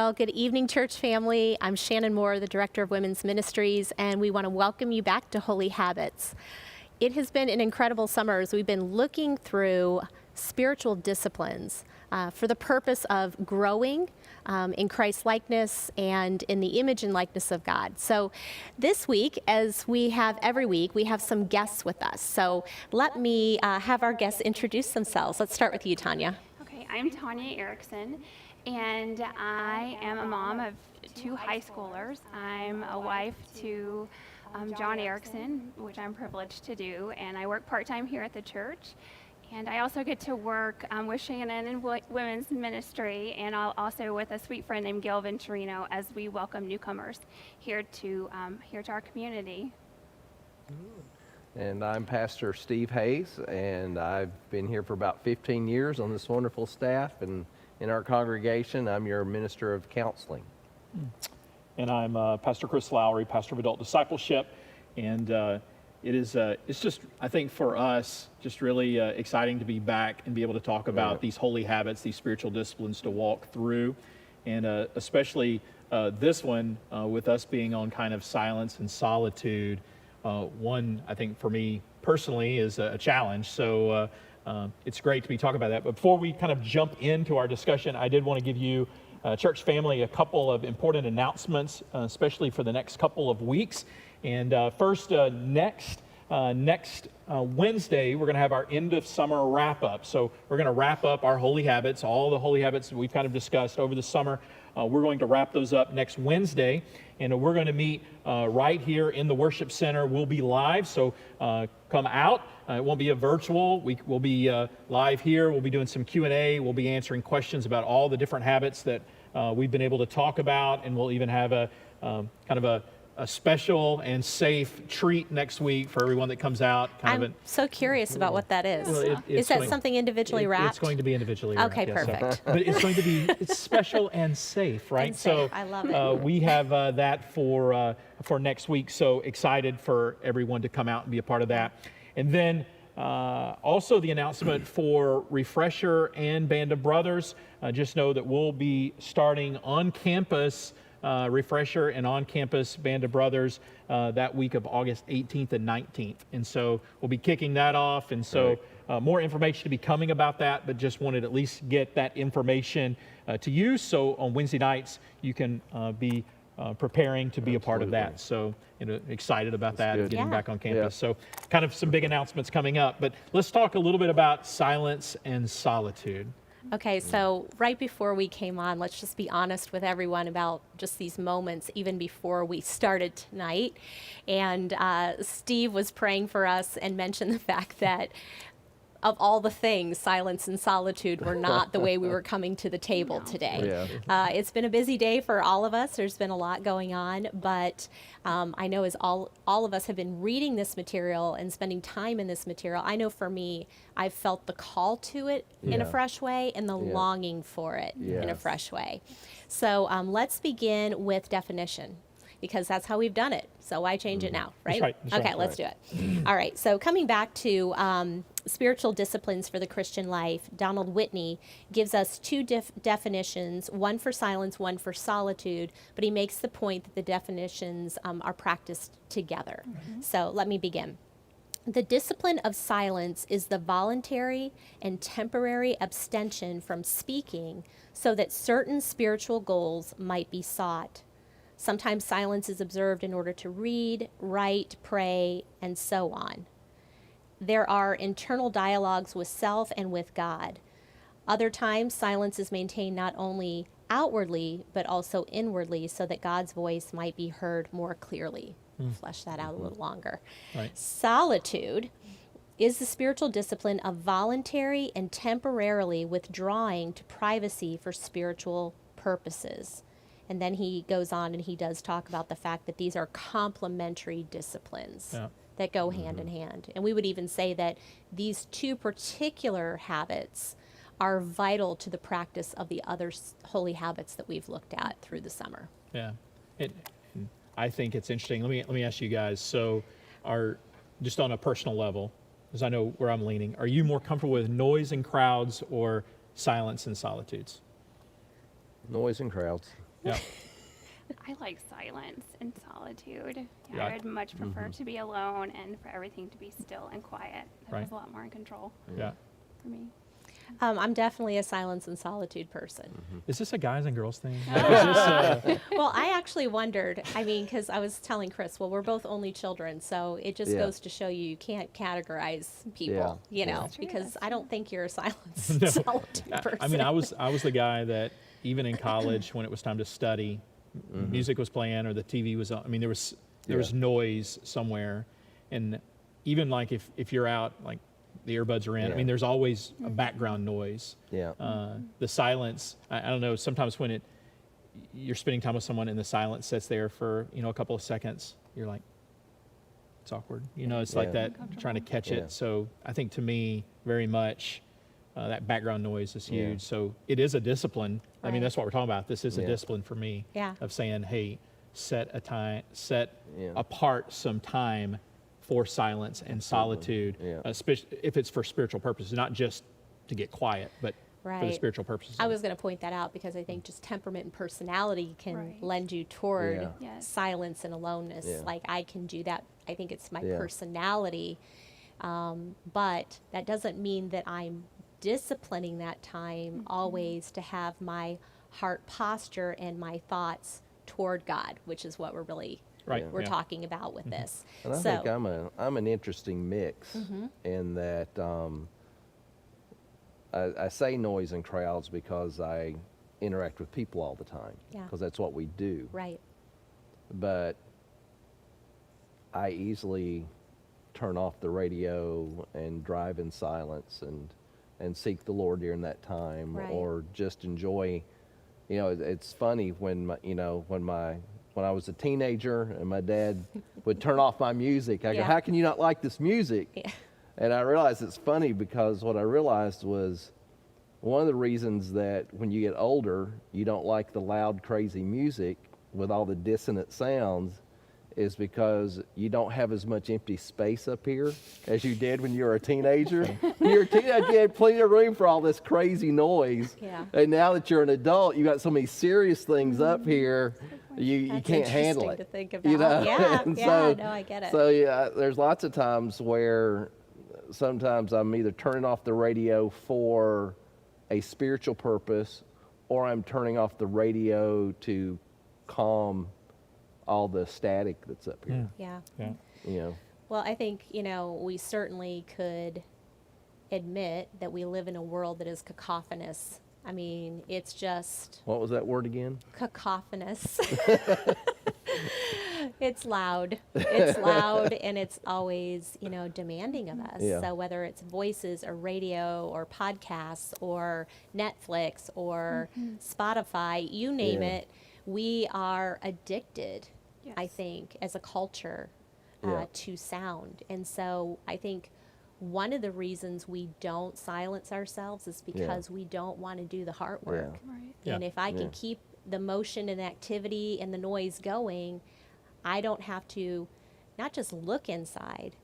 Well, good evening, church family. I'm Shannon Moore, the Director of Women's Ministries, and we want to welcome you back to Holy Habits. It has been an incredible summer as we've been looking through spiritual disciplines for the purpose of growing in Christ's likeness and in the image and likeness of God. So this week, as we have every week, we have some guests with us. So let me have our guests introduce themselves. Let's start with you, Tanya. Okay, I'm Tanya Erickson, and I am a mom of two high schoolers. I'm a wife to John Erickson, which I'm privileged to do, and I work part-time here at the church. And I also get to work with Shannon in Women's Ministry, and also with a sweet friend named Gail Venturino as we welcome newcomers here to our community. And I'm Pastor Steve Hayes, and I've been here for about 15 years on this wonderful staff, and in our congregation, I'm your minister of counseling. And I'm Pastor Chris Lowry, pastor of adult discipleship, and it's just, I think for us, just really exciting to be back and be able to talk about these holy habits, these spiritual disciplines to walk through, and especially this one with us being on kind of silence and solitude. One, I think for me personally, is a challenge. So it's great to be talking about that. But before we kind of jump into our discussion, I did want to give you, church family, a couple of important announcements, especially for the next couple of weeks. And first, next Wednesday, we're going to have our end of summer wrap up. So we're going to wrap up our holy habits, all the holy habits that we've kind of discussed over the summer. We're going to wrap those up next Wednesday, and we're going to meet right here in the worship center. We'll be live, so come out. It won't be a virtual. We'll be live here. We'll be doing some Q&A. We'll be answering questions about all the different habits that we've been able to talk about, and we'll even have a kind of a special and safe treat next week for everyone that comes out. I'm so curious about what that is. Well, Is that something individually wrapped? It's going to be individually wrapped. Okay, yes. perfect. But it's going to be special and safe, right? And safe. I love it. We have that for next week. So excited for everyone to come out and be a part of that. And then also the announcement for Refresher and Band of Brothers. Just know that we'll be starting on campus Refresher and on-campus Band of Brothers that week of August 18th and 19th. And so we'll be kicking that off. And so more information to be coming about that, but just wanted to at least get that information to you. So on Wednesday nights, you can be preparing to be a part of that. So excited about that and getting back on campus. So kind of some big announcements coming up. But let's talk a little bit about silence and solitude. Okay, so right before we came on, let's just be honest with everyone about just these moments, even before we started tonight. And Steve was praying for us and mentioned the fact that of all the things, silence and solitude were not the way we were coming to the table today. It's been a busy day for all of us. There's been a lot going on, but I know as all of us have been reading this material and spending time in this material, I know for me, I've felt the call to it in a fresh way and the longing for it in a fresh way. So let's begin with definition, because that's how we've done it. So why change it now, right? That's right. Let's do it. All right, so coming back to spiritual disciplines for the Christian life, Donald Whitney gives us two definitions, one for silence, one for solitude, but he makes the point that the definitions are practiced together. So let me begin. The discipline of silence is the voluntary and temporary abstention from speaking so that certain spiritual goals might be sought. Sometimes silence is observed in order to read, write, pray, and so on. There are internal dialogues with self and with God. Other times, silence is maintained not only outwardly, but also inwardly so that God's voice might be heard more clearly. Flesh that out a little longer. Solitude is the spiritual discipline of voluntary and temporarily withdrawing to privacy for spiritual purposes. And then he goes on and he does talk about the fact that these are complementary disciplines that go hand in hand. And we would even say that these two particular habits are vital to the practice of the other holy habits that we've looked at through the summer. Yeah. I think it's interesting. Let me ask you guys. So just on a personal level, because I know where I'm leaning, are you more comfortable with noise and crowds or silence and solitudes? Noise and crowds. Yeah. I like silence and solitude. Yeah, Yeah. I would much prefer to be alone and for everything to be still and quiet. That Right. was a lot more in control Yeah. for me. I'm definitely a silence and solitude person. Is this a guys and girls thing? Like, is this, Well, I actually wondered, I mean, because I was telling Chris, well, we're both only children, so it just Yeah. goes to show you can't categorize people, Yeah. you know, That's true, because that's I don't think you're a silence and solitude person. I mean, I was the guy that even in college when it was time to study, music was playing or the TV was on. I mean, there was Yeah. noise somewhere, and even like if you're out, like the earbuds are in. I Yeah. mean, there's always a background noise. Yeah. The silence. I don't know. Sometimes when you're spending time with someone and the silence sits there for a couple of seconds, you're like, it's awkward. It's like Yeah. that trying to catch Yeah. it. So I think to me, very much. That background noise is Yeah. huge. So it is a discipline. I mean, Right. that's what we're talking about. This is a Yeah. discipline for me. Yeah. Of saying, hey, set Yeah. apart some time for silence and solitude, Yeah. if it's for spiritual purposes, not just to get quiet, but for the Right. spiritual purposes. I was going to point that out because I think just temperament and personality can Right. lend you toward Yeah. Yes. silence and aloneness. Yeah. Like I can do that. I think it's my Yeah. personality. But that doesn't mean that I'm disciplining that time always to have my heart posture and my thoughts toward God, which is what we're really Right. we're yeah. talking about with this. And I so think I'm an interesting mix in that I say noise and crowds because I interact with people all the time. Yeah. Because that's what we do. right. But I easily turn off the radio and drive in silence and seek the Lord during that time, Right. or just enjoy. It's funny when when I was a teenager and my dad would turn off my music. I go, Yeah. "How can you not like this music?" Yeah. And I realized it's funny because what I realized was one of the reasons that when you get older, you don't like the loud, crazy music with all the dissonant sounds is because you don't have as much empty space up here as you did when you were a teenager. When you were a teenager, you had plenty of room for all this crazy noise. Yeah. And now that you're an adult, you got so many serious things up here, you That's can't handle interesting it. to think You know? about. Yeah, And yeah, no, I get it. So yeah, there's lots of times where sometimes I'm either turning off the radio for a spiritual purpose, or I'm turning off the radio to calm all the static that's up here. Yeah. Yeah. Well, I think, we certainly could admit that we live in a world that is cacophonous. I mean, it's just What was that word again? cacophonous. It's loud. It's loud and it's always, demanding of us. Yeah. So whether it's voices or radio or podcasts or Netflix or Spotify, you name Yeah. it, we are addicted, I Yes. think, as a culture Yeah. to sound. And so I think one of the reasons we don't silence ourselves is because we don't want to do the heart work. Right. Yeah. And if I can Yeah. keep the motion and activity and the noise going, I don't have to not just look inside,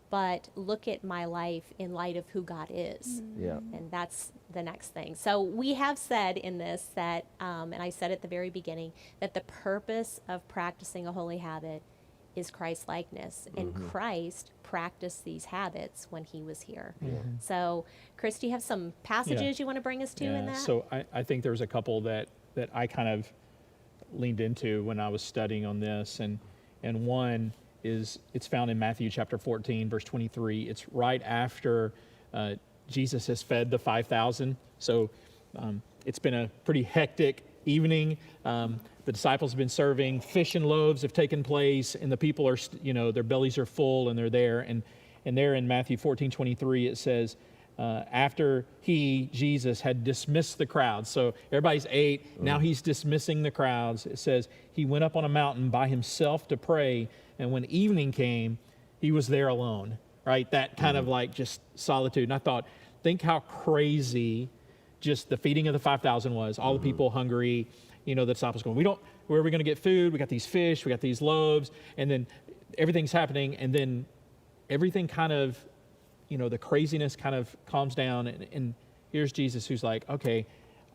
but look at my life in light of who God is. Yeah. And that's the next thing. So we have said in this that, and I said at the very beginning, that the purpose of practicing a holy habit is Christ likeness. And Christ practiced these habits when he was here. So, Chris, do you have some passages you want to bring us to in that? So I think there's a couple that I kind of leaned into when I was studying on this, and one is it's found in Matthew chapter 14, verse 23. It's right after Jesus has fed the 5,000. So it's been a pretty hectic evening. The disciples have been serving, fish and loaves have taken place, and the people are, their bellies are full and they're there. And there in Matthew 14:23, it says, after Jesus, had dismissed the crowds. So everybody's ate. Now he's dismissing the crowds. It says he went up on a mountain by himself to pray. And when evening came, he was there alone, right? That kind of like just solitude. And I thought, think how crazy just the feeding of the 5,000 was. All the people hungry, the disciples going, where are we going to get food? We got these fish, we got these loaves. And then everything's happening. And then everything kind of, the craziness kind of calms down, and here's Jesus who's like, okay,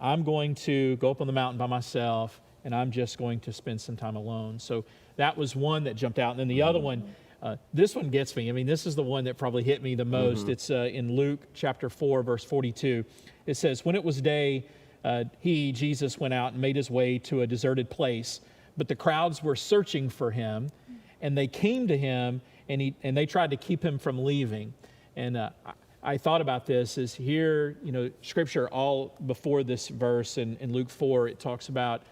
I'm going to go up on the mountain by myself, and I'm just going to spend some time alone. So that was one that jumped out. And then the other one, this one gets me. I mean, this is the one that probably hit me the most. It's in Luke chapter 4, verse 42. It says, when it was day, Jesus, went out and made his way to a deserted place, but the crowds were searching for him, and they came to him, and they tried to keep him from leaving. And I thought about this as here, Scripture all before this verse in Luke 4, it talks about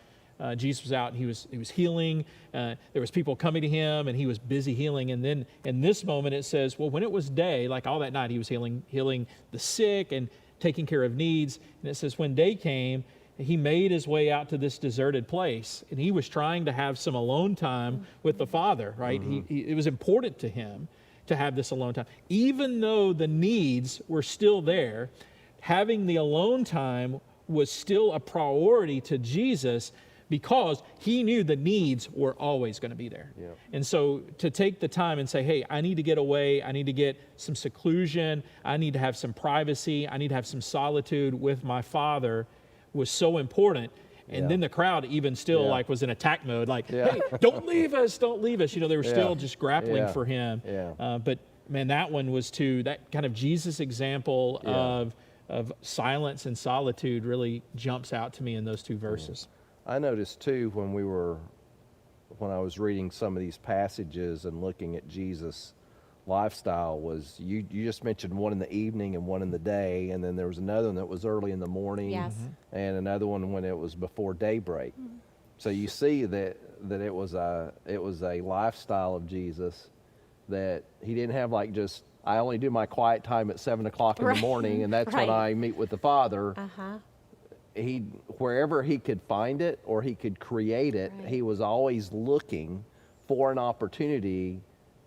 Jesus was out and he was healing. There was people coming to him and he was busy healing. And then in this moment it says, well, when it was day, like all that night, he was healing the sick and taking care of needs. And it says when day came, he made his way out to this deserted place, and he was trying to have some alone time with the Father, right? It was important to him to have this alone time. Even though the needs were still there, having the alone time was still a priority to Jesus because he knew the needs were always going to be there. Yeah. And so to take the time and say, hey, I need to get away, I need to get some seclusion, I need to have some privacy, I need to have some solitude with my Father was so important. And then the crowd even still was in attack mode, like, hey, don't leave us. They were still just grappling for him. Yeah. But man, that one was too, that kind of Jesus example of silence and solitude really jumps out to me in those two verses. I noticed too when I was reading some of these passages and looking at Jesus' lifestyle was you just mentioned one in the evening and one in the day, and then there was another one that was early in the morning, Yes. and another one when it was before daybreak. So you see that it was a lifestyle of Jesus that he didn't have like just I only do my quiet time at 7 o'clock in the morning, and that's when I meet with the Father. He wherever he could find it or he could create it, he was always looking for an opportunity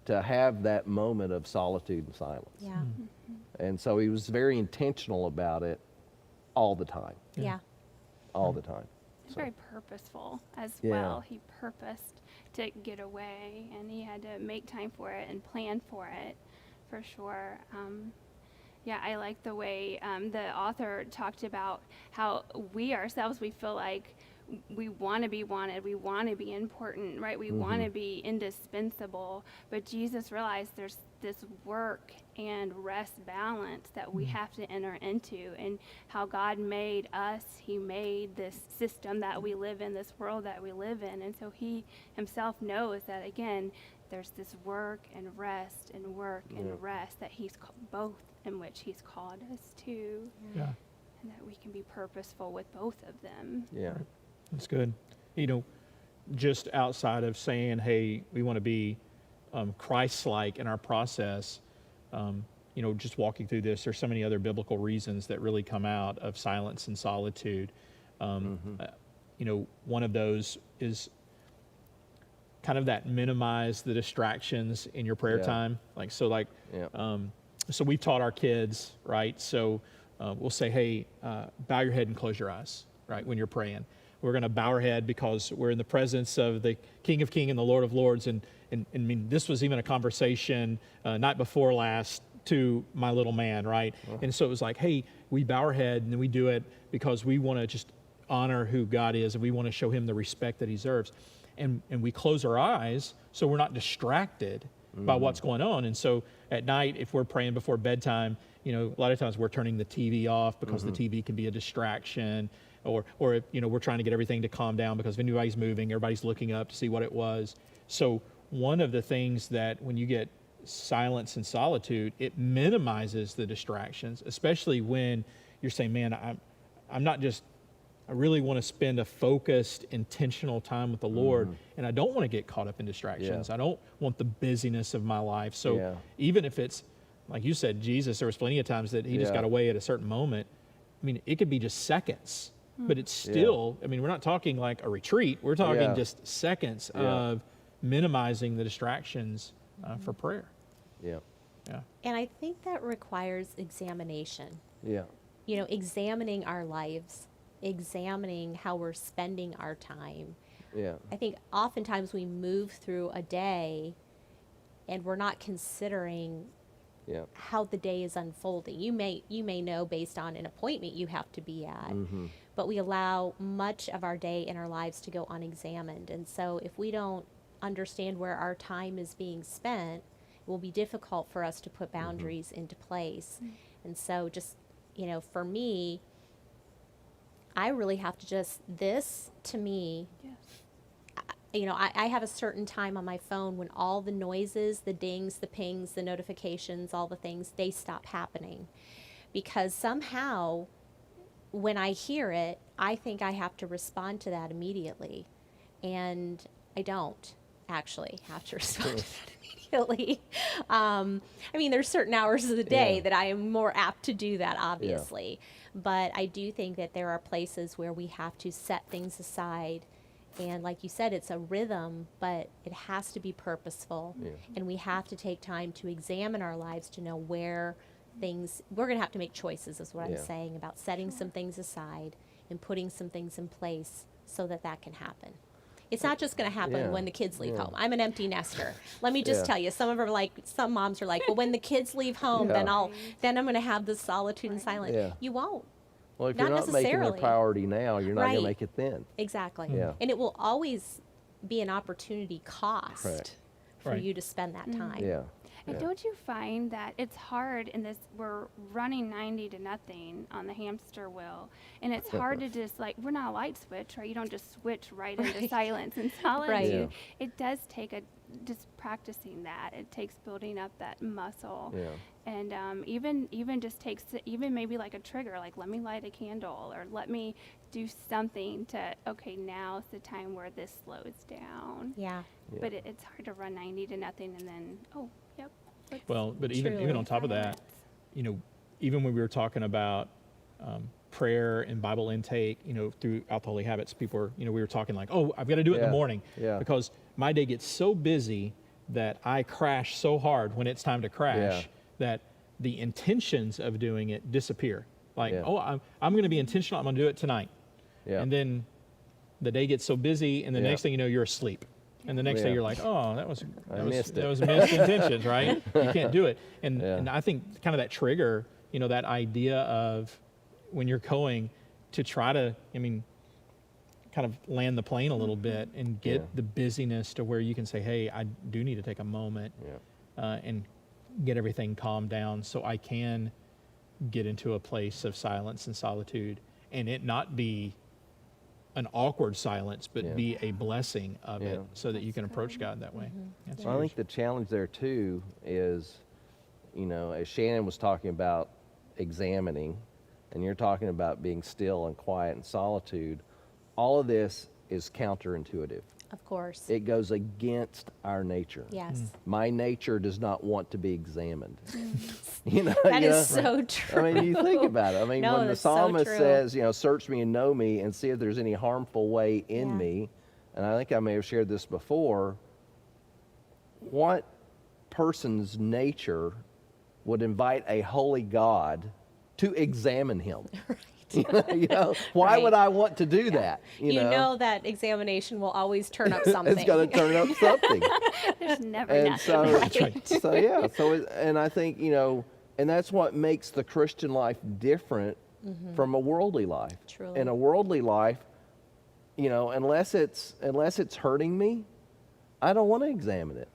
to have that moment of solitude and silence. Yeah. And so he was very intentional about it all the time. Yeah. All the time. He's very purposeful as Yeah. well. He purposed to get away, and he had to make time for it and plan for it, for sure. I like the way the author talked about how we ourselves, we feel like we want to be wanted, we want to be important, right? We want to be indispensable. But Jesus realized there's this work and rest balance that we have to enter into, and how God made us. He made this system that we live in, this world that we live in. And so he himself knows that, again, there's this work and rest and work and rest that he's both in which he's called us to, Yeah. and that we can be purposeful with both of them. Yeah. That's good. Just outside of saying, hey, we want to be Christ-like in our process, just walking through this, there's so many other biblical reasons that really come out of silence and solitude. One of those is kind of that minimize the distractions in your prayer time. So we've taught our kids, right? So we'll say, hey, bow your head and close your eyes, right, when you're praying. We're going to bow our head because we're in the presence of the King of Kings and the Lord of Lords. And I mean, this was even a conversation night before last to my little man, right? And so it was like, hey, we bow our head and then we do it because we want to just honor who God is, and we want to show him the respect that he deserves. And we close our eyes so we're not distracted by what's going on. And so at night, if we're praying before bedtime, a lot of times we're turning the TV off because the TV can be a distraction, or we're trying to get everything to calm down because if anybody's moving, everybody's looking up to see what it was. So one of the things that when you get silence and solitude, it minimizes the distractions, especially when you're saying, man, I really want to spend a focused, intentional time with the Lord, and I don't want to get caught up in distractions. I don't want the busyness of my life. So even if it's, like you said, Jesus, there was plenty of times that he just got away at a certain moment. I mean, it could be just seconds, but it's still, I mean, we're not talking like a retreat. We're talking just seconds of minimizing the distractions for prayer. Yeah. Yeah. And I think that requires examination. Yeah. Examining our lives, examining how we're spending our time. Yeah. I think oftentimes we move through a day and we're not considering Yeah. how the day is unfolding. You may know based on an appointment you have to be at, but we allow much of our day in our lives to go unexamined. And so if we don't understand where our time is being spent, it will be difficult for us to put boundaries into place. And so just, for me, I really have to this to me, I have a certain time on my phone when all the noises, the dings, the pings, the notifications, all the things, they stop happening. Because somehow when I hear it, I think I have to respond to that immediately. And I don't actually have to respond to that immediately. There's certain hours of the day that I am more apt to do that, obviously. But I do think that there are places where we have to set things aside. And like you said, it's a rhythm, but it has to be purposeful. Yeah. And we have to take time to examine our lives to know where we're going to have to make choices, is what I'm Yeah. saying, about setting some things aside and putting some things in place so that can happen. It's not just going to happen Yeah. when the kids leave Yeah. home. I'm an empty nester. Let me just Yeah. tell you, some moms are like, well, when the kids leave home, then Yeah. then I'm going to have this solitude and silence. Yeah. You won't. Well, if Not you're not making it a necessarily. priority now, you're not going Right. to make it then. Exactly. Yeah. And it will always be an opportunity cost Correct. for Right. you to spend that time. Yeah. And Yeah. don't you find that it's hard in this, we're running 90 to nothing on the hamster wheel, and it's hard to just we're not a light switch, right? You don't just switch right into silence and solitude. Right. Yeah. It does take just practicing that. It takes building up that muscle. Yeah. And even just takes even maybe like a trigger, like let me light a candle or let me do something to, okay, now's the time where this slows down. Yeah. Yeah. But it's hard to run 90 to nothing and then, oh, yep. let's Well, but even Truly. on top of that, even when we were talking about prayer and Bible intake, throughout the Holy Habits, people were, we were talking like, oh, I've got to do it in Yeah. the morning Yeah. because my day gets so busy that I crash so hard when it's time to crash Yeah. that the intentions of doing it disappear. Like, Yeah. oh, I'm going to be intentional. I'm going to do it tonight. Yeah. And then the day gets so busy, and the Yeah. next thing you know, you're asleep. And the next day Yeah. you're like, oh, that was missed it. that was missed intentions, right? You can't do it. And Yeah. and I think kind of that trigger, that idea of when you're going to try to, kind of land the plane a little bit and get Yeah. the busyness to where you can say, hey, I do need to take a moment Yeah. and get everything calmed down so I can get into a place of silence and solitude and it not be an awkward silence, but Yeah. be a blessing of it Yeah. so that you can That's approach good. God that way. That's Well, I huge. think the challenge there too is, as Shannon was talking about examining, and you're talking about being still and quiet and solitude, all of this is counterintuitive. Of course. It goes against our nature. Yes. My nature does not want to be examined. That is so true. I mean, you think about it. I mean, No, when the that's so psalmist true. says, search me and know me and see if there's any harmful way in Yeah. me, and I think I may have shared this before, what person's nature would invite a holy God to examine him? Why Right. would I want to do that? You know that examination will always turn up something. It's going to turn up something. There's never And nothing. so, Right. so yeah, and I think, and that's what makes the Christian life different from a worldly life. Truly. In a worldly life, unless it's hurting me, I don't want to examine it.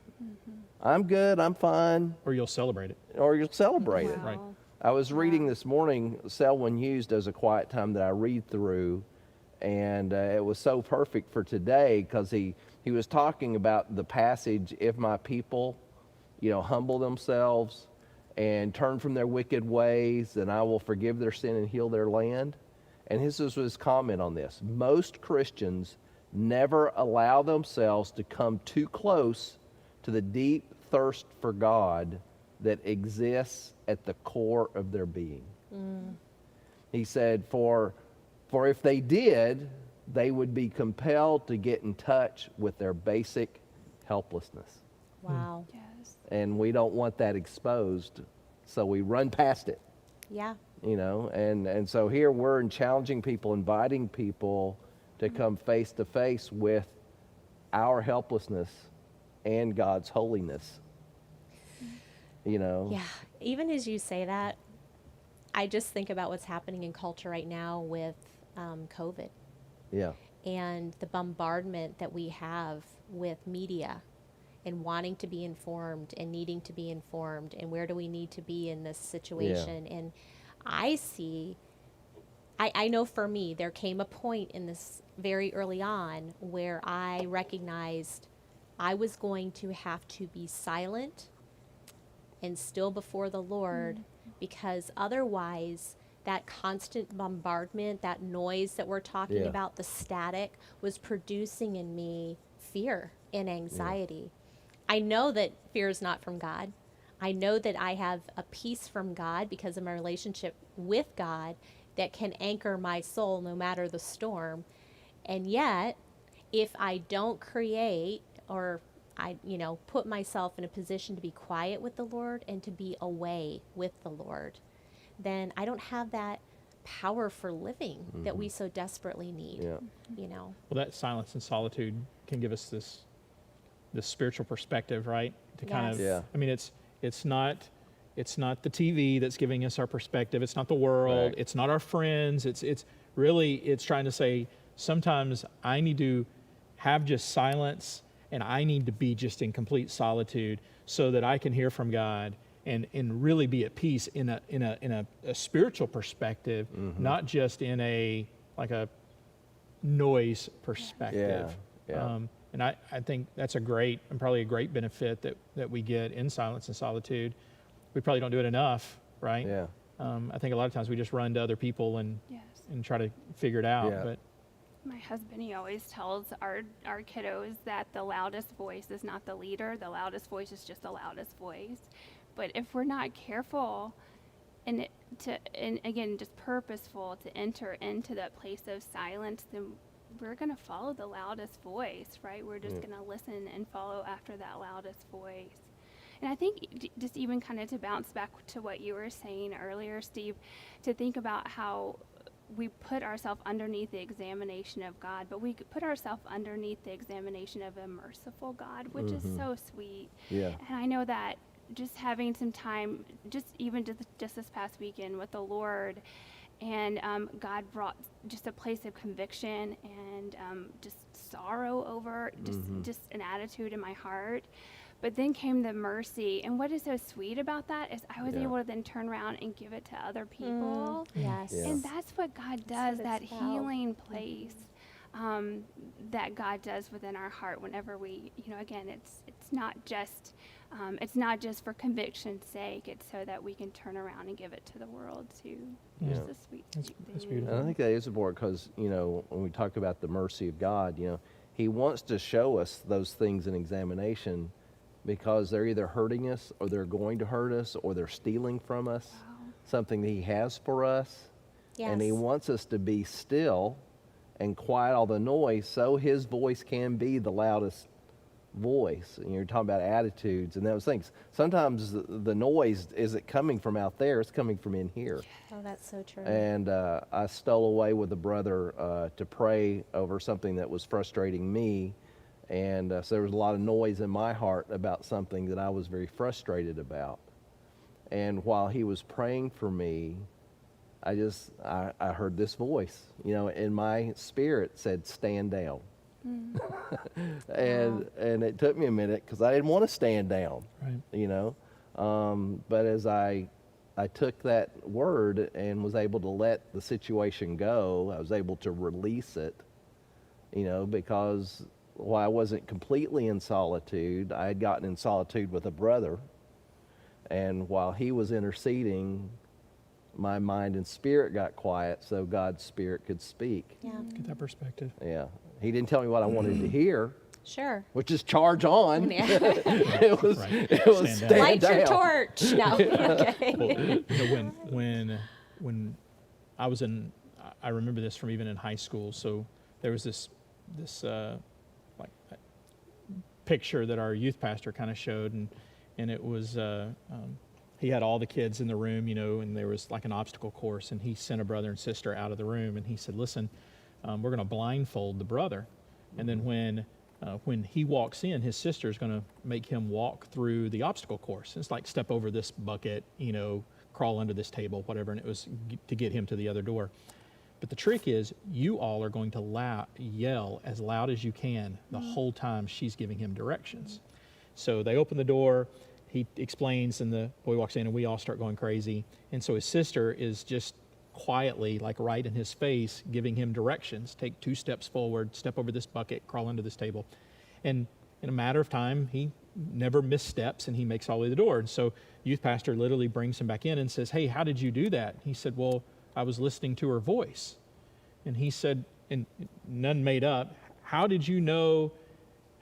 I'm good, I'm fine, Or you'll celebrate it. or you'll celebrate it. Right. Wow. I was reading this morning, Selwyn Hughes does a quiet time that I read through, and it was so perfect for today because he was talking about the passage, if my people, humble themselves and turn from their wicked ways, then I will forgive their sin and heal their land. And his was his comment on this. Most Christians never allow themselves to come too close to the deep thirst for God that exists at the core of their being. He said, for if they did, they would be compelled to get in touch with their basic helplessness. Wow. Yes. And we don't want that exposed, so we run past it, Yeah. and so here we're challenging people, inviting people to come face to face with our helplessness and God's holiness. Yeah. even as you say that, I just think about what's happening in culture right now with COVID Yeah. and the bombardment that we have with media and wanting to be informed and needing to be informed and where do we need to be in this situation. And I see, I know for me, there came a point in this very early on where I recognized I was going to have to be silent and still before the Lord, because otherwise that constant bombardment, that noise that we're talking Yeah. about, the static, was producing in me fear and anxiety. I know that fear is not from God. I know that I have a peace from God because of my relationship with God that can anchor my soul no matter the storm. And yet, if I don't create or I, put myself in a position to be quiet with the Lord and to be away with the Lord, then I don't have that power for living that we so desperately need. Yeah. Well, that silence and solitude can give us this spiritual perspective, right? To kind of, Yes. Yeah. I mean, it's not the TV that's giving us our perspective. It's not the world. Right. It's not our friends. It's really, it's trying to say, sometimes I need to have just silence and I need to be just in complete solitude so that I can hear from God and really be at peace in a spiritual perspective, not just in a noise perspective. Yeah. And I think that's probably a great benefit that we get in silence and solitude. We probably don't do it enough, right? Yeah. I think a lot of times we just run to other people and Yes. try to figure it out. Yeah. But My husband, he always tells our kiddos that the loudest voice is not the leader. The loudest voice is just the loudest voice. But if we're not careful and again, just purposeful to enter into that place of silence, then we're going to follow the loudest voice, right? We're just going to listen and follow after that loudest voice. And I think just even kind of to bounce back to what you were saying earlier, Steve, to think about how we put ourselves underneath the examination of God, but we put ourselves underneath the examination of a merciful God, which is so sweet. Yeah. And I know that just having some time, just this past weekend with the Lord, and God brought just a place of conviction and just sorrow over just an attitude in my heart. But then came the mercy. And what is so sweet about that is I was Yeah. able to then turn around and give it to other people. Yes. Yeah. And that's what God what does, it's that about. healing place that God does within our heart whenever we, again, it's not just for conviction's sake. It's so that we can turn around and give it to the world too. Yeah. Just a sweet, That's sweet thing. beautiful. And I think that is important because, when we talk about the mercy of God, He wants to show us those things in examination because they're either hurting us or they're going to hurt us or they're stealing from us Wow. something that He has for us. Yes. And He wants us to be still and quiet all the noise so His voice can be the loudest voice. And you're talking about attitudes and those things. Sometimes the noise isn't coming from out there, it's coming from in here. Oh, that's so true. And I stole away with a brother to pray over something that was frustrating me. And so there was a lot of noise in my heart about something that I was very frustrated about. And while he was praying for me, I heard this voice, in my spirit said, "Stand down." And it took me a minute because I didn't want to stand down, Right. But as I took that word and was able to let the situation go, I was able to release it, because while I wasn't completely in solitude, I had gotten in solitude with a brother. And while he was interceding, my mind and spirit got quiet so God's Spirit could speak. Yeah. Get that perspective. Yeah. He didn't tell me what I wanted to hear, Sure. which is charge on. Yeah. It was, Right. it was Stand down. stand Light your down. torch. No. Okay. Well, when I was I remember this from even in high school. So there was this picture that our youth pastor kind of showed, and it was he had all the kids in the room, and there was like an obstacle course, and he sent a brother and sister out of the room, and he said, "Listen, we're going to blindfold the brother, and then when when he walks in, his sister is going to make him walk through the obstacle course. It's like step over this bucket, crawl under this table, whatever, and it was to get him to the other door. But the trick is, you all are going to yell as loud as you can the whole time she's giving him directions. So they open the door, he explains, and the boy walks in, and we all start going crazy. And so his sister is just quietly, like right in his face, giving him directions. Take 2 steps forward, step over this bucket, crawl under this table. And in a matter of time, he never missteps, and he makes all the way to the door. And so youth pastor literally brings him back in and says, "Hey, how did you do that?" He said, "Well, I was listening to her voice." And he said, and none made up, how did you know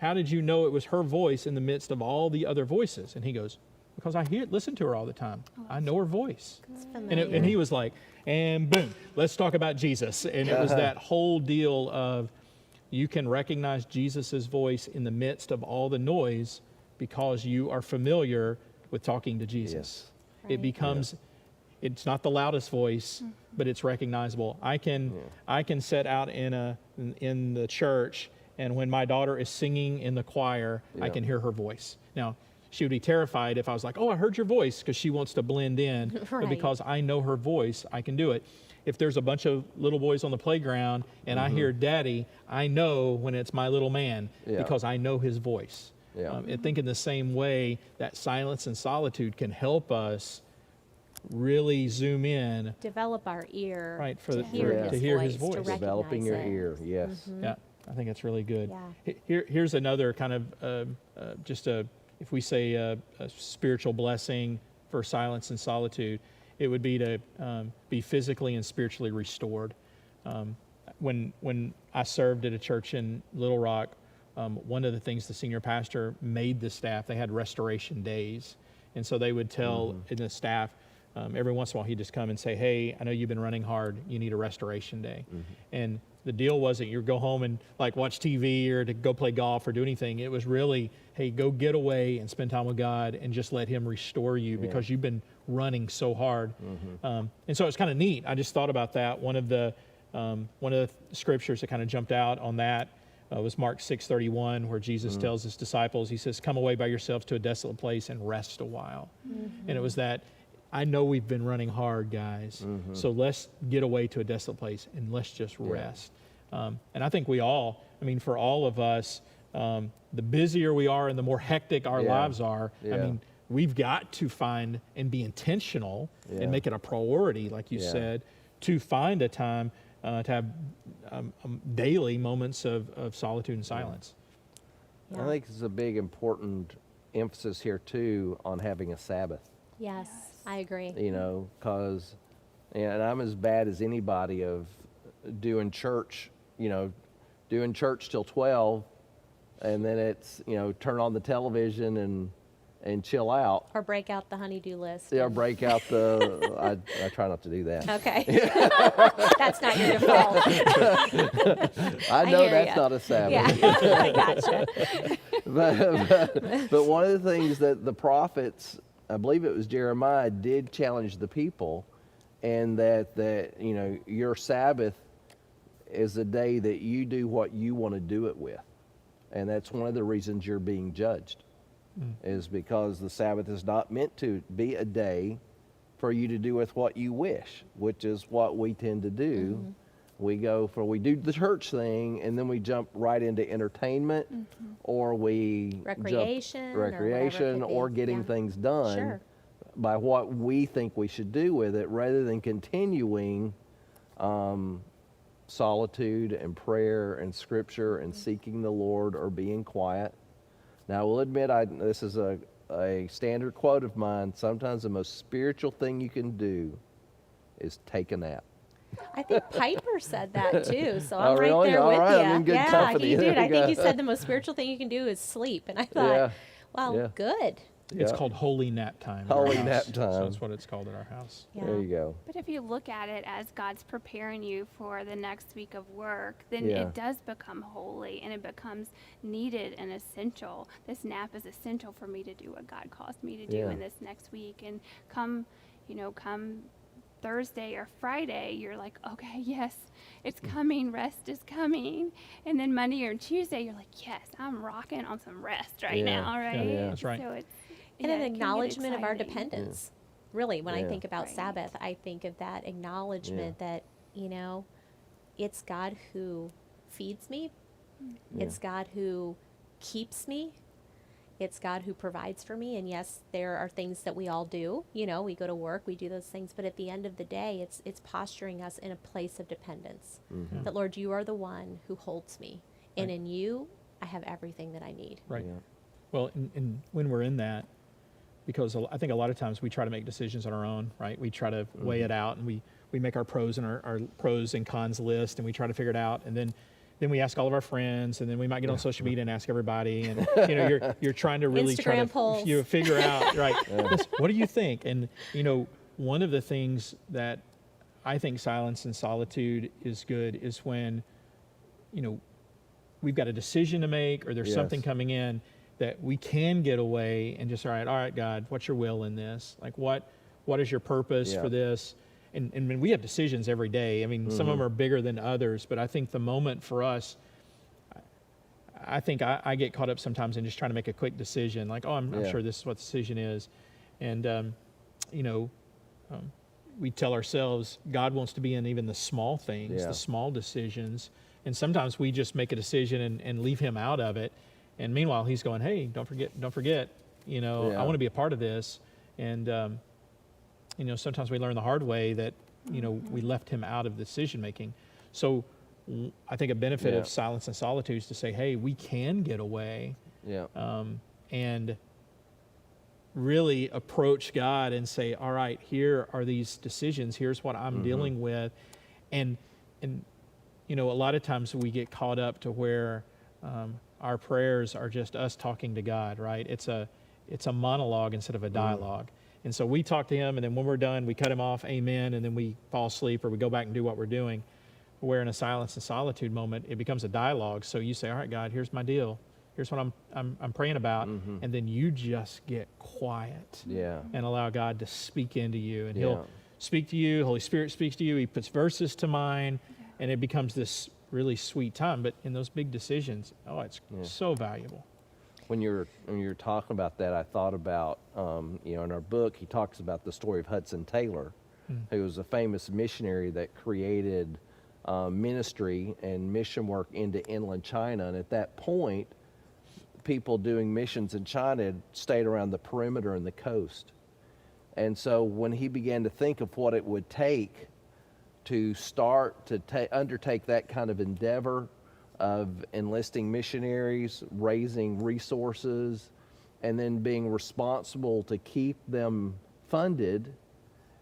it was her voice in the midst of all the other voices? And he goes, "Because I listen to her all the time. I know her voice." It's familiar. And he was like, and boom, let's talk about Jesus. And it was that whole deal of, you can recognize Jesus's voice in the midst of all the noise because you are familiar with talking to Jesus. Yes. Right. It becomes, it's not the loudest voice, but it's recognizable. I can sit out in the church, and when my daughter is singing in the choir, I can hear her voice. Now, she would be terrified if I was like, "Oh, I heard your voice," because she wants to blend in. Right. But because I know her voice, I can do it. If there's a bunch of little boys on the playground and I hear "Daddy," I know when it's my little man because I know his voice. Yeah. I think in the same way that silence and solitude can help us really zoom in. Develop our ear Right, to hear his voice, to Developing your recognize it. ear, yes. Yeah, I think that's really good. Yeah. Here's another kind of if we say a spiritual blessing for silence and solitude, it would be to be physically and spiritually restored. When I served at a church in Little Rock, one of the things the senior pastor made the staff, they had restoration days. And so they would tell in the staff, every once in a while he'd just come and say, "Hey, I know you've been running hard. You need a restoration day." And the deal wasn't you go home and like watch TV or to go play golf or do anything. It was really, hey, go get away and spend time with God and just let him restore you because you've been running so hard. And so it's kind of neat. I just thought about that. One of the scriptures that kind of jumped out on that was Mark 6:31, where Jesus tells his disciples, he says, "Come away by yourselves to a desolate place and rest a while." And it was that, I know we've been running hard, guys, so let's get away to a desolate place and let's just rest. And I think for all of us, the busier we are and the more hectic our lives are, we've got to find and be intentional and make it a priority, like you said, to find a time to have daily moments of solitude and silence. I think it's a big important emphasis here too on having a Sabbath. Yes, I agree. Because, and I'm as bad as anybody of doing church till 12, and then it's, turn on the television and chill out. Or break out the honey-do list. Yeah, break out I try not to do that. Okay. That's not your default. I know hear that's ya. not a Sabbath. Yeah, I gotcha. But one of the things that the prophets, I believe it was Jeremiah, did challenge the people, and that your Sabbath is a day that you do what you want to do it with. And that's one of the reasons you're being judged, is because the Sabbath is not meant to be a day for you to do with what you wish, which is what we tend to do. We do the church thing, and then we jump right into entertainment, or we Recreation, or getting things done by what we think we should do with it, rather than continuing solitude and prayer and scripture and seeking the Lord or being quiet. Now, I will admit, this is a standard quote of mine. Sometimes the most spiritual thing you can do is take a nap. I think Piper said that too, so I'm right really? there All with right, you. I'm in good yeah, company. he There did. you I think he go. said the most spiritual thing you can do is sleep, and I thought, good. It's Yeah. called holy nap time. at our Holy house. nap So time. that's what it's called at our house. Yeah. There you go. But if you look at it as God's preparing you for the next week of work, then Yeah. it does become holy and it becomes needed and essential. This nap is essential for me to do what God calls me to do Yeah. in this next week, and come Thursday or Friday, you're like, okay, yes, it's coming, rest is coming. And then Monday or Tuesday, you're like, yes, I'm rocking on some rest right Yeah. now, right? Yeah. That's right. So it's, And yeah, an it can get acknowledgement of our exciting. dependence. Really, when I Yeah. think about Right. Sabbath, I think of that acknowledgement that, it's God who feeds me, it's God who keeps me, it's God who provides for me. And yes, there are things that we all do. We go to work, we do those things, but at the end of the day, it's posturing us in a place of dependence. That, Lord, you are the one who holds me, and Right. in you, I have everything that I need. Right. Yeah. Well, and when we're in that, because I think a lot of times we try to make decisions on our own, right? We try to weigh it out, and we make our pros and our pros and cons list, and we try to figure it out, and then we ask all of our friends, and then we might get on social media and ask everybody, and you're trying to really try Instagram to polls. figure out, right? What do you think? And one of the things that I think silence and solitude is good is when we've got a decision to make, or there's something Yes. coming in that we can get away and just, all right, God, what's your will in this? Like, what is your purpose Yeah. for this? And when we have decisions every day, I mean, some of them are bigger than others, but I think the moment for us, I think I get caught up sometimes in just trying to make a quick decision, like, oh, I'm Yeah. sure this is what the decision is. And, we tell ourselves God wants to be in even the small things, Yeah. the small decisions. And sometimes we just make a decision and leave him out of it. And meanwhile, he's going, hey, don't forget, I Yeah. want to be a part of this. And, sometimes we learn the hard way that, we left him out of decision making. So I think a benefit Yeah. of silence and solitude is to say, hey, we can get away Yeah. and really approach God and say, all right, here are these decisions. Here's what I'm dealing with. And a lot of times we get caught up to where our prayers are just us talking to God, right? It's a monologue instead of a dialogue. And so we talk to him, and then when we're done, we cut him off, amen, and then we fall asleep or we go back and do what we're doing. Where in a silence and solitude moment, it becomes a dialogue. So you say, all right, God, here's my deal. Here's what I'm praying about. And then you just get quiet Yeah. and allow God to speak into you. And Yeah. he'll speak to you. Holy Spirit speaks to you. He puts verses to mind, and it becomes this really sweet time. But in those big decisions, it's so valuable. When you're talking about that, I thought about in our book he talks about the story of Hudson Taylor, who was a famous missionary that created ministry and mission work into inland China. And at that point, people doing missions in China had stayed around the perimeter and the coast. And so when he began to think of what it would take to start to undertake that kind of endeavor of enlisting missionaries, raising resources, and then being responsible to keep them funded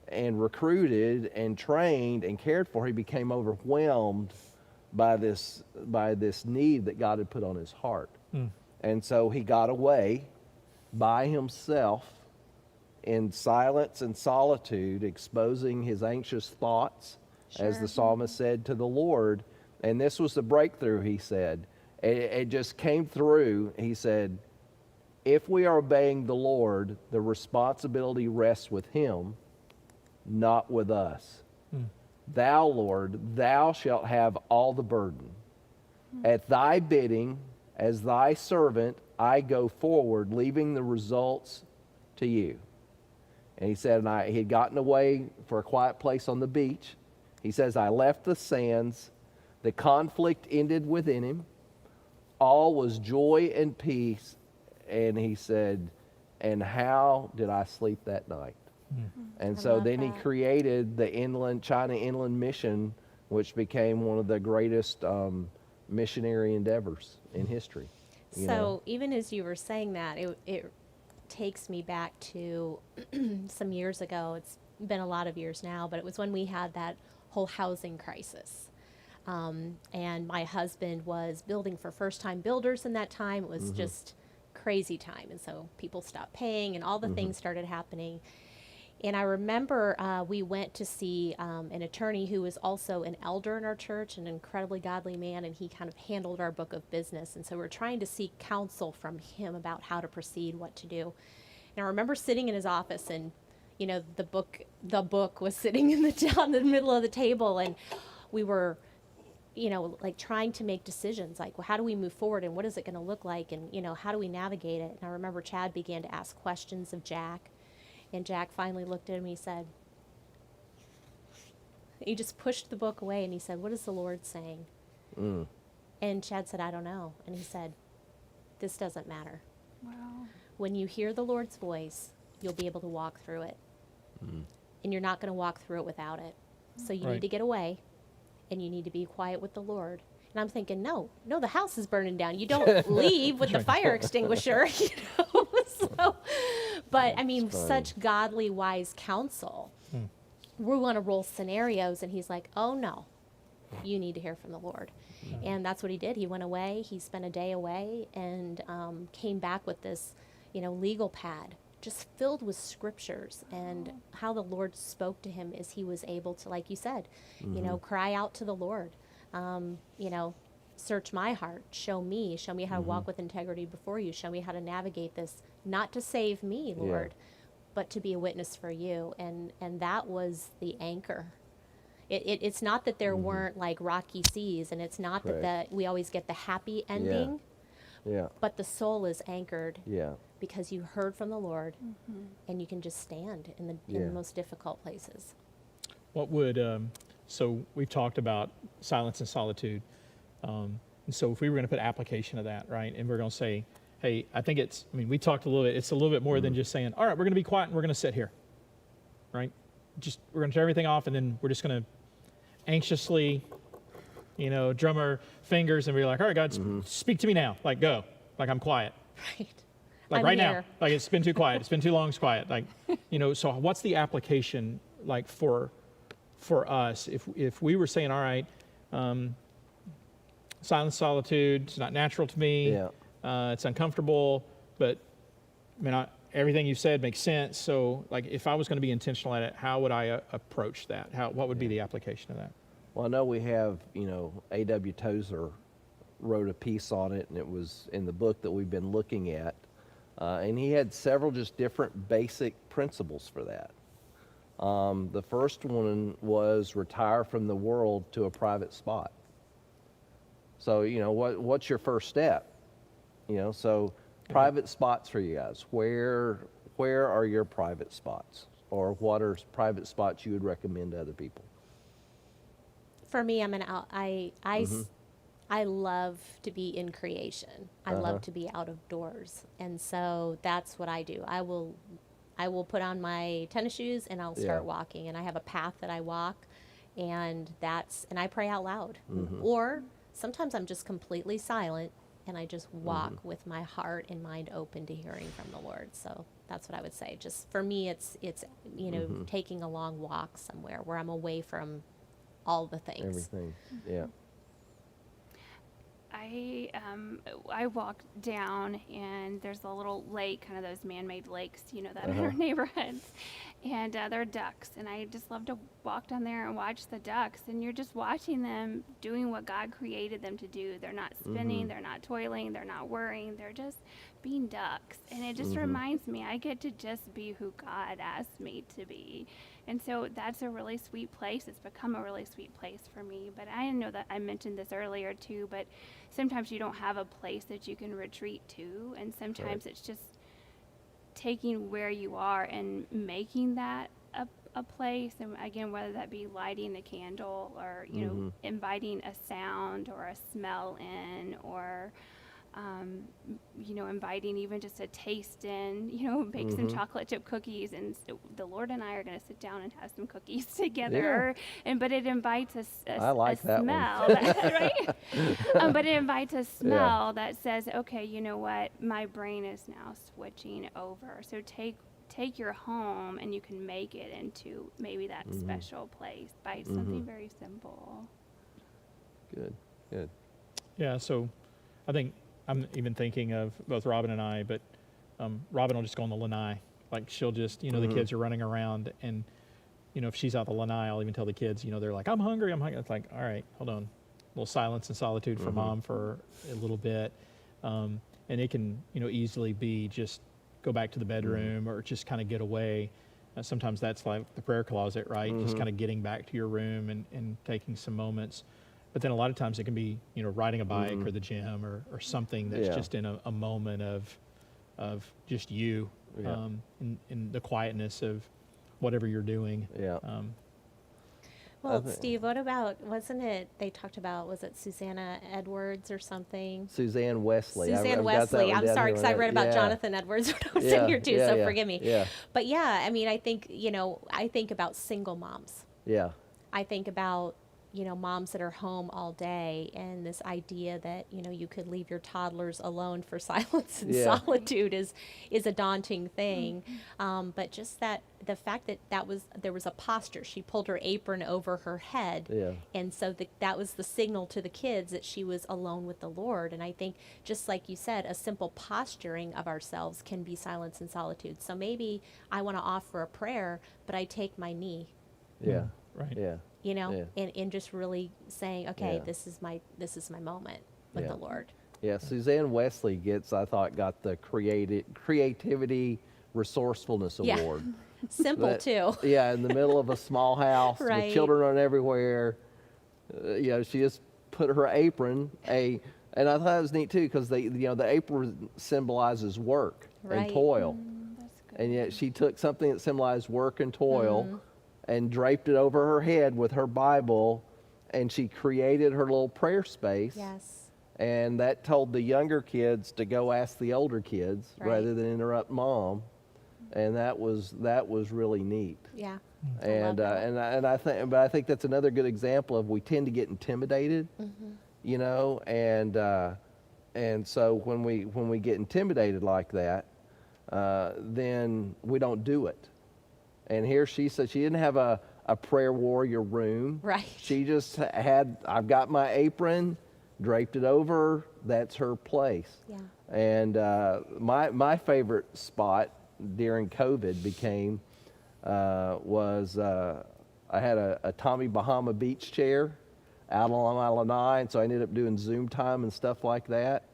and recruited and trained and cared for, he became overwhelmed by this need that God had put on his heart. And so he got away by himself in silence and solitude, exposing his anxious thoughts, as the psalmist said, to the Lord. And this was the breakthrough, he said. It just came through. He said, if we are obeying the Lord, the responsibility rests with him, not with us. Thou, Lord, thou shalt have all the burden. At thy bidding, as thy servant, I go forward, leaving the results to you. And he said, he had gotten away for a quiet place on the beach. He says, I left the sands. The conflict ended within him. All was joy and peace. And he said, and how did I sleep that night? And I so love then he that. created the China Inland Mission, which became one of the greatest missionary endeavors in history. you know? So even as you were saying that, it takes me back to some years ago. It's been a lot of years now, but it was when we had that whole housing crisis. And my husband was building for first-time builders in that time. It was just crazy time. And so people stopped paying and all the things started happening. And I remember we went to see an attorney who was also an elder in our church, an incredibly godly man, and he kind of handled our book of business. And so we're trying to seek counsel from him about how to proceed, what to do. And I remember sitting in his office and, the book was sitting in down the middle of the table, and we were, like trying to make decisions, like, well, how do we move forward, and what is it going to look like, and how do we navigate it? And I remember Chad began to ask questions of Jack, and Jack finally looked at him. He said, he just pushed the book away, and he said, "What is the Lord saying?" And Chad said, "I don't know." And he said, "This doesn't matter. Wow. When you hear the Lord's voice, you'll be able to walk through it. And you're not going to walk through it without it. So you Right. need to get away, and you need to be quiet with the Lord." And I'm thinking, no, the house is burning down. You don't leave with the fire extinguisher, So, but I mean, funny. such godly, wise counsel. We want to roll scenarios, and he's like, "Oh no, you need to hear from the Lord." And that's what he did. He went away. He spent a day away, and came back with this, legal pad just filled with scriptures, and how the Lord spoke to him as he was able to, like you said, cry out to the Lord. Search my heart, show me how to walk with integrity before you, show me how to navigate this, not to save me, Lord, but to be a witness for you. And that was the anchor. It's not that there weren't like rocky seas, and it's not Correct. that we always get the happy ending, Yeah. but the soul is anchored Yeah. because you heard from the Lord, and you can just stand in the Yeah. most difficult places. What would, so we've talked about silence and solitude. And so if we were going to put application of that, right, and we're going to say, hey, we talked a little bit, it's a little bit more than just saying, all right, we're going to be quiet and we're going to sit here, right? We're going to turn everything off, and then we're just going to anxiously, drum our fingers and be like, all right, God, speak to me now. Like, go. Like, I'm quiet. Right. Like I'm right here. now, like it's been too quiet. It's been too long. It's quiet. Like, so what's the application like for us if we were saying, all right, silence, solitude, it's not natural to me. Yeah. It's uncomfortable, but everything you've said makes sense. So like, if I was going to be intentional at it, how would I approach that? What would be the application of that? Well, I know we have, A.W. Tozer wrote a piece on it, and it was in the book that we've been looking at. And he had several just different basic principles for that. The first one was retire from the world to a private spot. So, what's your first step? So private spots for you guys. Where are your private spots? Or what are private spots you would recommend to other people? For me, I love to be in creation. I love to be out of doors. And so that's what I do. I will put on my tennis shoes and I'll start walking, and I have a path that I walk, and I pray out loud. Or sometimes I'm just completely silent and I just walk with my heart and mind open to hearing from the Lord. So that's what I would say. Just for me, it's taking a long walk somewhere where I'm away from all the things. Everything. Yeah. I walk down, and there's a little lake, kind of those man-made lakes, that in our neighborhoods, and there are ducks, and I just love to walk down there and watch the ducks, and you're just watching them doing what God created them to do. They're not spinning, they're not toiling, they're not worrying, they're just being ducks, and it just reminds me I get to just be who God asked me to be. And so that's a really sweet place. It's become a really sweet place for me. But I know that I mentioned this earlier too, but sometimes you don't have a place that you can retreat to. And sometimes it's just taking where you are and making that a place. And again, whether that be lighting a candle or, inviting a sound or a smell in, or inviting even just a taste in, bake some chocolate chip cookies, and the Lord and I are going to sit down and have some cookies together. But it invites I like a that smell, right? But it invites a smell that says, okay, you know what? My brain is now switching over. So take your home and you can make it into maybe that special place by something very simple. Good. Yeah, so I think I'm even thinking of both Robin and I, but Robin will just go on the lanai. Like, she'll just, the kids are running around, and, if she's out the lanai, I'll even tell the kids, they're like, I'm hungry. It's like, all right, hold on. A little silence and solitude for mom for a little bit. And it can, easily be just go back to the bedroom or just kind of get away. sometimes that's like the prayer closet, right? Just Mm-hmm. kind of getting back to your room and taking some moments. But then a lot of times it can be, riding a bike or the gym or something that's Mm-hmm. Yeah. just in a moment of just you, Yeah. in the quietness of whatever you're doing. Yeah. Well, think- Steve, what about, wasn't it, they talked about, was it Susanna Edwards or something? Suzanne Wesley. Suzanne I've got that Wesley. one I'm down sorry, here because I when read about yeah. Jonathan Edwards when I was Yeah, in here too, yeah, so yeah, forgive me. yeah. But yeah, I mean, I think, I think about single moms. Yeah. I think about, moms that are home all day and this idea that, you could leave your toddlers alone for silence and Yeah. solitude is a daunting thing. But just the fact that there was a posture, she pulled her apron over her head. Yeah. And so that was the signal to the kids that she was alone with the Lord. And I think, just like you said, a simple posturing of ourselves can be silence and solitude. So maybe I want to offer a prayer, but I take my knee, Yeah. Right. Yeah. Yeah. and just really saying, okay, Yeah. this is my moment with Yeah. the Lord. Yeah, Suzanne Wesley got the creativity resourcefulness Yeah. award. Simple That- too. Yeah, in the middle of a small house Right. with children on everywhere. She just put her apron and I thought it was neat too because the apron symbolizes work Right. and toil, That's good. and yet she took something that symbolized work and toil Mm-hmm. and draped it over her head with her Bible, and she created her little prayer space. Yes. And that told the younger kids to go ask the older kids Right. rather than interrupt mom, and that was really neat. Yeah. And I think that's another good example of we tend to get intimidated, and so when we get intimidated like that, then we don't do it. And here she said she didn't have a prayer warrior room. Right. She just had, I've got my apron, draped it over, that's her place. Yeah. And my favorite spot during COVID I had a Tommy Bahama beach chair out on Island Eye, and so I ended up doing Zoom time and stuff like that.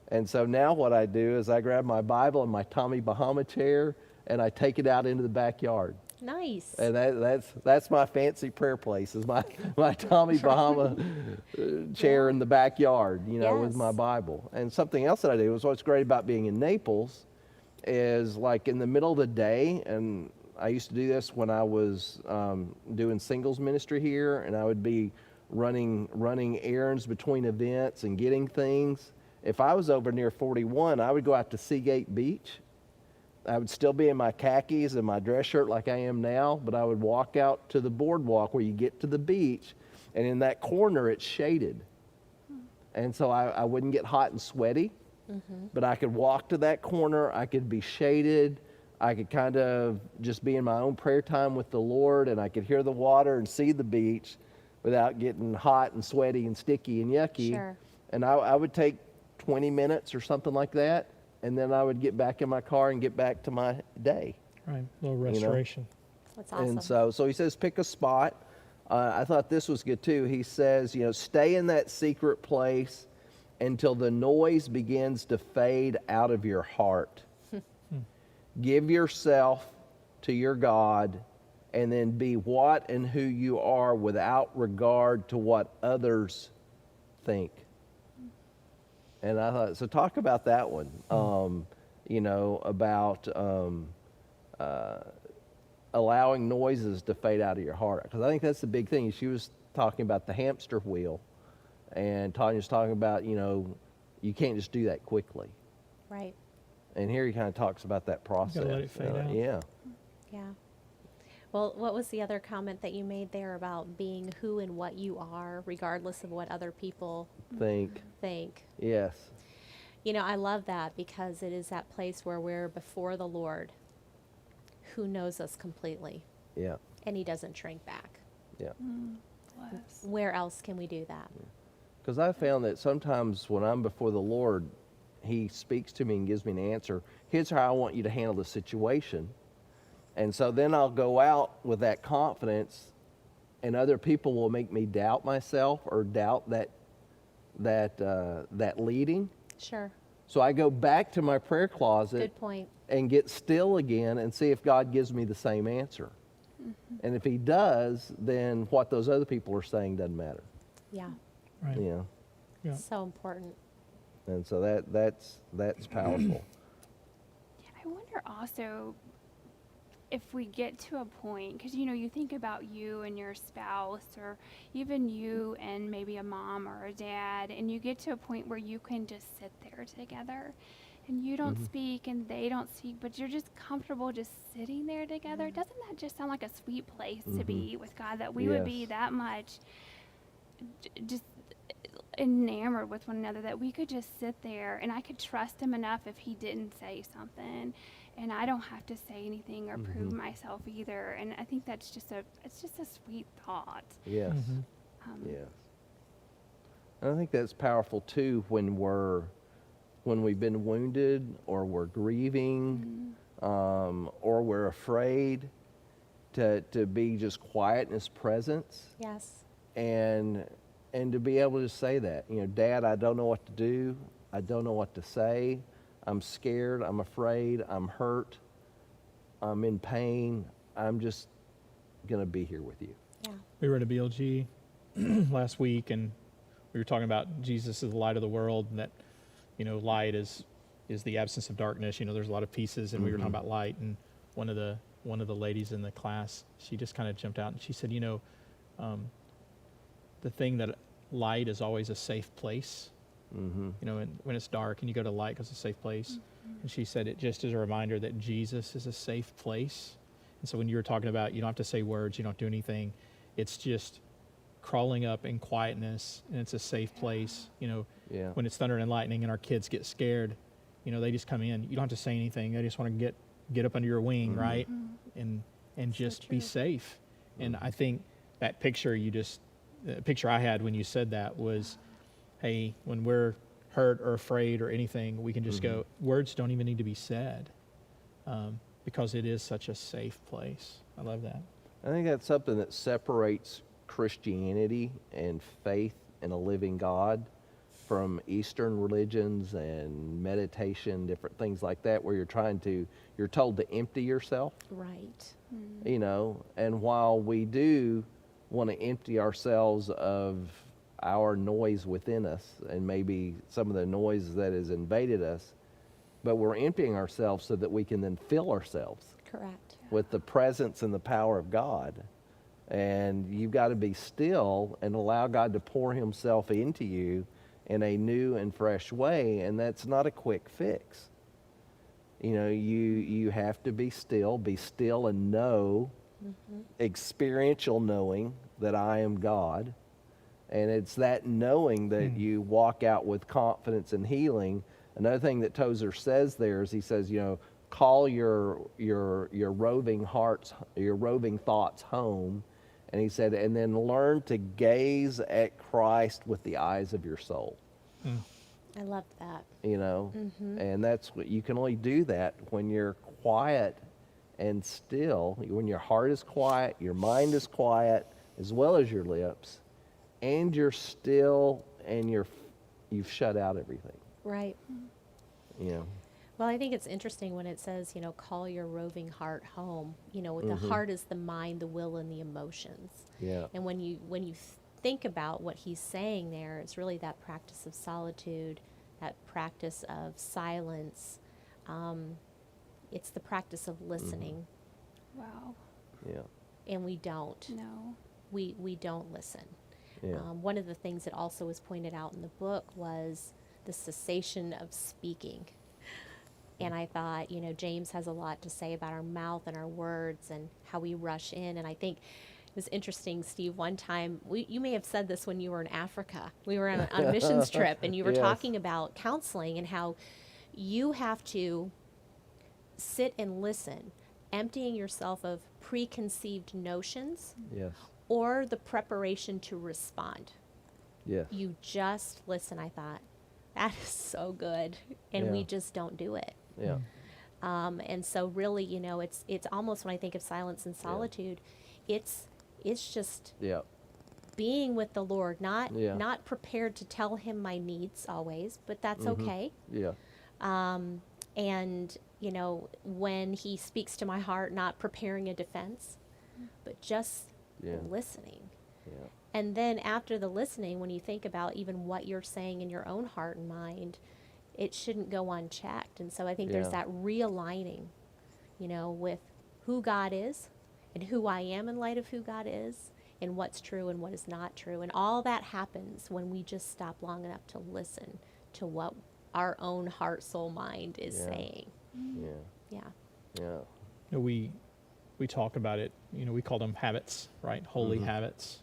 And so now what I do is I grab my Bible and my Tommy Bahama chair, and I take it out into the backyard. Nice. And that's my fancy prayer place, is my Tommy Bahama chair in the backyard, with my Yes. Bible. And something else that I do is what's great about being in Naples is like in the middle of the day, and I used to do this when I was doing singles ministry here, and I would be running errands between events and getting things. If I was over near 41, I would go out to Seagate Beach. I would still be in my khakis and my dress shirt like I am now, but I would walk out to the boardwalk where you get to the beach, and in that corner it's shaded. And so I wouldn't get hot and sweaty, but I could walk to that corner, I could be shaded, I could kind of just be in my own prayer time with the Lord, and I could hear the water and see the beach without getting hot and sweaty and sticky and yucky. Sure. And I would take 20 minutes or something like that, and then I would get back in my car and get back to my day. Right. A little restoration. That's awesome. And so he says, pick a spot. I thought this was good too. He says, stay in that secret place until the noise begins to fade out of your heart. Give yourself to your God, and then be what and who you are without regard to what others think. And I thought, so talk about that one, about allowing noises to fade out of your heart. Because I think that's the big thing. She was talking about the hamster wheel, and Tanya's talking about, you can't just do that quickly. Right. And here he kind of talks about that process. let it fade out. Yeah. Yeah. Well, what was the other comment that you made there about being who and what you are, regardless of what other people Think. think? Yes. I love that because it is that place where we're before the Lord, who knows us completely, Yeah. and He doesn't shrink back. Yeah. Bless. Where else can we do that? Because I found that sometimes when I'm before the Lord, He speaks to me and gives me an answer. Here's how I want you to handle the situation. And so then I'll go out with that confidence, and other people will make me doubt myself or doubt that leading. Sure. So I go back to my prayer closet, Good point. and get still again and see if God gives me the same answer. And if he does, then what those other people are saying doesn't matter. Yeah. Right. You know? Yeah. So important. And so that's powerful. I wonder also if we get to a point, because you think about you and your spouse, or even you and maybe a mom or a dad, and you get to a point where you can just sit there together and you don't speak and they don't speak, but you're just comfortable just sitting there together. Doesn't that just sound like a sweet place to be with God, that we would be Yes. that much just enamored with one another, that we could just sit there and I could trust him enough if he didn't say something, and I don't have to say anything or prove myself either. And I think that's just a sweet thought. Yes. Um, Yes. And I think that's powerful too when we've been wounded or we're grieving or we're afraid to be just quiet in his presence Yes. and to be able to say that, Dad, I don't know what to do. I don't know what to say. I'm scared. I'm afraid. I'm hurt. I'm in pain. I'm just going to be here with you. Yeah. We were at a BLG last week, and we were talking about Jesus is the light of the world, and that light is the absence of darkness. There's a lot of pieces, and we were talking about light. And one of the ladies in the class, she just kind of jumped out and she said, the thing that light is always a safe place. And when it's dark and you go to light, because it's a safe place. And she said it just as a reminder that Jesus is a safe place. And so when you were talking about, you don't have to say words, you don't have to do anything. It's just crawling up in quietness, and it's a safe place. Yeah. When it's thunder and lightning and our kids get scared, they just come in. You don't have to say anything. They just want to get up under your wing, right? And just be true. safe. And I think that picture the picture I had when you said that was, hey, when we're hurt or afraid or anything, we can just go, words don't even need to be said, because it is such a safe place. I love that. I think that's something that separates Christianity and faith in a living God from Eastern religions and meditation, different things like that, where you're told to empty yourself, Right. and while we do want to empty ourselves of our noise within us and maybe some of the noise that has invaded us, but we're emptying ourselves so that we can then fill ourselves Correct. with the presence and the power of God. And you've got to be still and allow God to pour himself into you in a new and fresh way. And that's not a quick fix. You have to be still and know, experiential knowing that I am God. And it's that knowing that you walk out with confidence and healing. Another thing that Tozer says there is he says, call your roving hearts, your roving thoughts home. And he said, and then learn to gaze at Christ with the eyes of your soul. I love that. And that's what you can only do that when you're quiet and still, when your heart is quiet, your mind is quiet, as well as your lips, and you're still and you've shut out everything. Right. Well, I think it's interesting when it says, call your roving heart home. The heart is the mind, the will, and the emotions. Yeah. And when you think about what he's saying there, it's really that practice of solitude, that practice of silence. It's the practice of listening, Wow. Yeah. and we don't. No. We don't listen. Yeah. One of the things that also was pointed out in the book was the cessation of speaking. And I thought, James has a lot to say about our mouth and our words and how we rush in. And I think it was interesting, Steve, one time, you may have said this when you were in Africa. We were on a missions trip, and you were Yes. talking about counseling and how you have to sit and listen, emptying yourself of preconceived notions Yes. or the preparation to respond. Yes. You just listen. I thought, that is so good. And we Yeah. just don't do it. Yeah. And so really, it's almost, when I think of silence and solitude, it's just Yeah. being with the Lord, Yeah. not prepared to tell him my needs always, but that's okay. Yeah. And, you know, when he speaks to my heart, not preparing a defense, but just Yeah. listening. Yeah. And then after the listening, when you think about even what you're saying in your own heart and mind, it shouldn't go unchecked. And so I think there's Yeah. that realigning, you know, with who God is and who I am in light of who God is and what's true and what is not true. And all that happens when we just stop long enough to listen to what our own heart, soul, mind is Yeah. saying. Yeah. Yeah. Yeah. You know, we talk about it, you know, we call them habits, right? Holy habits.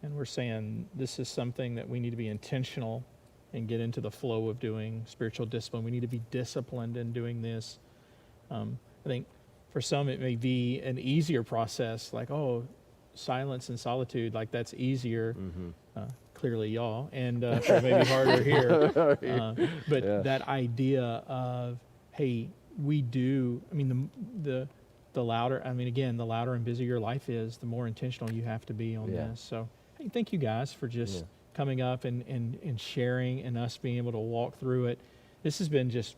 And we're saying this is something that we need to be intentional and get into the flow of doing spiritual discipline. We need to be disciplined in doing this. I think for some it may be an easier process, like, oh, silence and solitude, like that's easier. Clearly, y'all, and so it may be harder here. But Yeah. that idea of, hey, we do. I mean, the louder. I mean, again, the louder and busier your life is, the more intentional you have to be on Yeah. this. So, hey, thank you guys for just Yeah. coming up and sharing and us being able to walk through it. This has been just,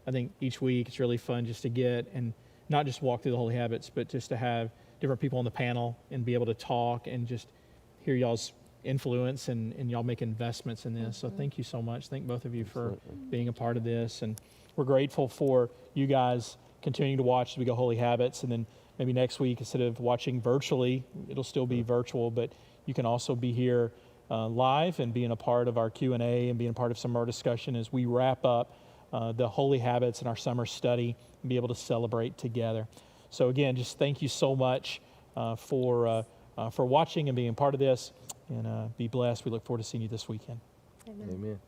I think each week it's really fun just to get and not just walk through the holy habits, but just to have different people on the panel and be able to talk and just hear y'all's influence and y'all make investments in this. So thank you so much. Thank both of you for being a part of this. And we're grateful for you guys continuing to watch as we go Holy Habits. And then maybe next week, instead of watching virtually, it'll still be virtual, but you can also be here live and being a part of our Q&A and being a part of some of our discussion as we wrap up the Holy Habits in our summer study and be able to celebrate together. So again, just thank you so much for watching and being part of this, and be blessed. We look forward to seeing you this weekend. Amen. Amen.